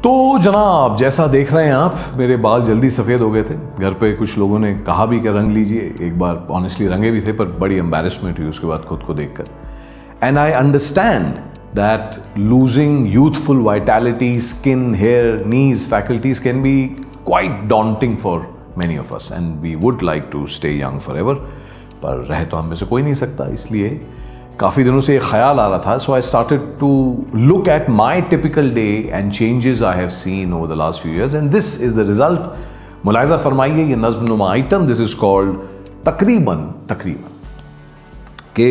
तो जनाब, जैसा देख रहे हैं आप, मेरे बाल जल्दी सफ़ेद हो गए थे। घर पे कुछ लोगों ने कहा भी कि रंग लीजिए। एक बार ऑनेस्टली रंगे भी थे, पर बड़ी एम्बैरेसमेंट हुई उसके बाद खुद को देखकर। And I understand that losing youthful vitality, skin, hair, knees, faculties can be quite daunting for many of us and we would like to stay young forever. पर रह तो हम में से कोई नहीं सकता, इसलिए काफ़ी दिनों से ये ख्याल आ रहा था। So I started to look at my typical day and changes I have seen over the last few years and this is the result. मुलाहिजा फरमाइए, ये नज़्म-नुमा आइटम, दिस इज कॉल्ड तकरीबन के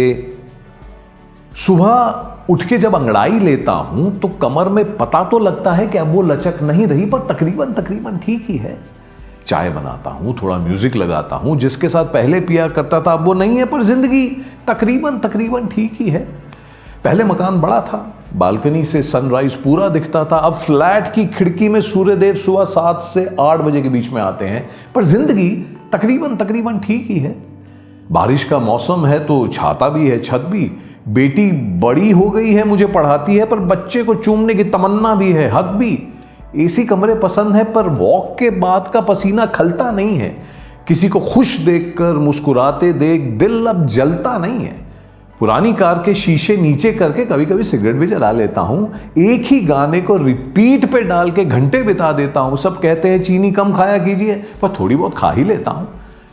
सुबह उठ के जब अंगड़ाई लेता हूं तो कमर में पता तो लगता है कि अब वो लचक नहीं रही, पर तकरीबन ठीक ही है। चाय बनाता हूं, थोड़ा म्यूजिक लगाता हूं, जिसके साथ पहले पिया करता था अब वो नहीं है, पर जिंदगी तकरीबन ठीक ही है। पहले मकान बड़ा था, बालकनी से सनराइज पूरा दिखता था। अब फ्लैट की खिड़की में सूर्यदेव सुबह 7 से 8 बजे के बीच में आते हैं, पर जिंदगी तकरीबन ठीक ही है। बारिश का मौसम है तो छाता भी है, छत भी। बेटी बड़ी हो गई है, मुझे पढ़ाती है, पर बच्चे को चूमने की तमन्ना भी है, हक भी। एसी कमरे पसंद है, पर वॉक के बाद का पसीना खलता नहीं है। किसी को खुश देखकर मुस्कुराते देख दिल अब जलता नहीं है। पुरानी कार के शीशे नीचे करके कभी कभी सिगरेट भी जला लेता हूं। एक ही गाने को रिपीट पे डाल के घंटे बिता देता हूं। सब कहते हैं चीनी कम खाया कीजिए, पर थोड़ी बहुत खा ही लेता हूं।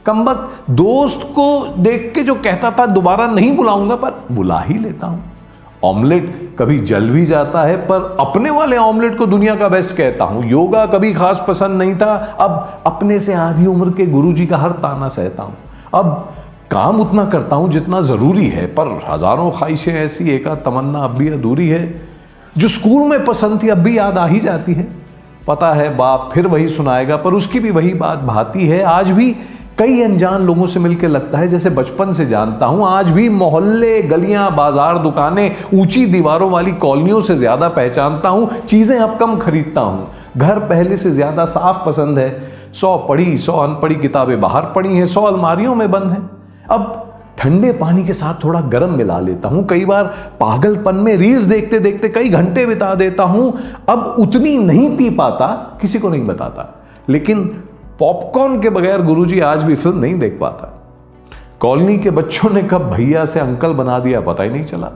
कमबख्त दोस्त को देख के जो कहता था दोबारा नहीं बुलाऊंगा, पर बुला ही लेता हूं। ऑमलेट कभी जल भी जाता है, पर अपने वाले ऑमलेट को दुनिया का बेस्ट कहता हूं। योगा कभी खास पसंद नहीं था, अब अपने से आधी उम्र के गुरुजी का हर ताना सहता हूं। अब काम उतना करता हूं जितना जरूरी है, पर हजारों ख्वाहिशें ऐसी, एका तमन्ना अब भी अधूरी है। जो स्कूल में पसंद थी अब भी याद आ ही जाती है। पता है बाप फिर वही सुनाएगा, पर उसकी भी वही बात भाती है। आज भी कई अनजान लोगों से मिलकर लगता है जैसे बचपन से जानता हूं। आज भी मोहल्ले, गलियां, बाजार, दुकानें, ऊंची दीवारों वाली कॉलोनियों से ज्यादा पहचानता हूं। चीजें अब कम खरीदता हूं। घर पहले से ज्यादा साफ पसंद है। 100 पढ़ी 100 अनपढ़ी किताबें बाहर पड़ी हैं, 100 अलमारियों में बंद हैं। अब ठंडे पानी के साथ थोड़ा गर्म मिला लेता हूं। कई बार पागलपन में रील्स देखते देखते कई घंटे बिता देता हूं। अब उतनी नहीं पी पाता, किसी को नहीं बताता, लेकिन पॉपकॉर्न के बगैर गुरुजी आज भी फिल्म नहीं देख पाता। कॉलोनी के बच्चों ने कब भैया से अंकल बना दिया पता ही नहीं चला।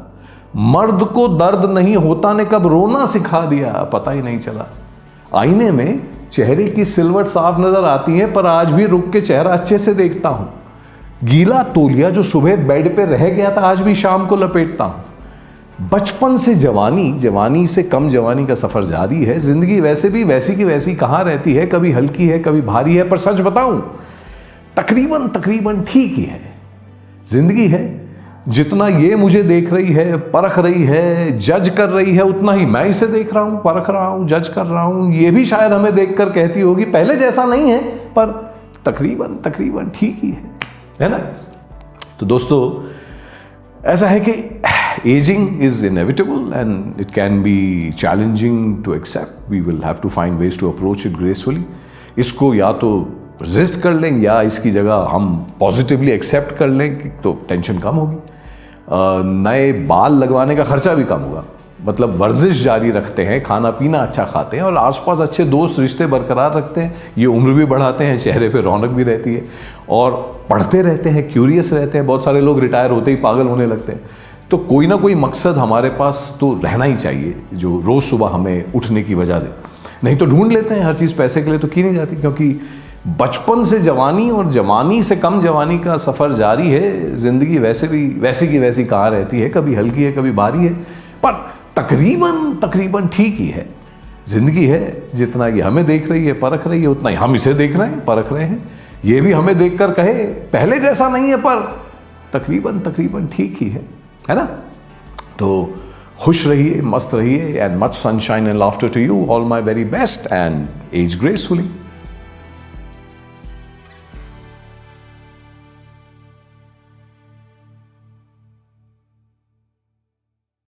मर्द को दर्द नहीं होता ने कब रोना सिखा दिया पता ही नहीं चला। आईने में चेहरे की सिलवट साफ नजर आती है, पर आज भी रुक के चेहरा अच्छे से देखता हूं। गीला तौलिया जो सुबह बेड पे रह गया था आज भी शाम को लपेटता हूं। बचपन से जवानी, जवानी से कम जवानी का सफर जारी है। जिंदगी वैसे भी वैसी की वैसी कहां रहती है, कभी हल्की है कभी भारी है, पर सच बताऊं तकरीबन ठीक ही है। जिंदगी है, जितना ये मुझे देख रही है, परख रही है, जज कर रही है, उतना ही मैं इसे देख रहा हूं, परख रहा हूं, जज कर रहा हूं। ये भी शायद हमें देखकर कहती होगी पहले जैसा नहीं है, पर तकरीबन ठीक ही है ना। तो दोस्तों, ऐसा है कि aging is inevitable and it can be challenging to accept. We will have to find ways to approach it gracefully. इसको या तो resist कर लें या इसकी जगह हम पॉजिटिवली एक्सेप्ट कर लें तो टेंशन कम होगी। नए बाल लगवाने का खर्चा भी कम होगा। मतलब वर्जिश जारी रखते हैं, खाना पीना अच्छा खाते हैं और आसपास अच्छे दोस्त रिश्ते बरकरार रखते हैं। ये उम्र भी बढ़ाते हैं, चेहरे पे रौनक भी रहती है और पढ़ते रहते हैं, क्यूरियस रहते हैं। बहुत सारे लोग रिटायर होते ही पागल होने लगते हैं। तो कोई ना कोई मकसद हमारे पास तो रहना ही चाहिए जो रोज़ सुबह हमें उठने की वजह दे। नहीं तो ढूंढ लेते हैं हर चीज़ पैसे के लिए तो की नहीं जाती, क्योंकि बचपन से जवानी और जवानी से कम जवानी का सफ़र जारी है। ज़िंदगी वैसे भी वैसी की वैसी कहाँ रहती है, कभी हल्की है कभी भारी है, पर तकरीबन ठीक ही है। ज़िंदगी है, जितना ये हमें देख रही है, परख रही है, उतना ही हम इसे देख रहे हैं, परख रहे हैं। ये भी हमें देखकर कहे पहले जैसा नहीं है, पर तकरीबन ठीक ही है ना। तो खुश रहिए, मस्त रहिए, and much sunshine and laughter to you. All my very best and age gracefully.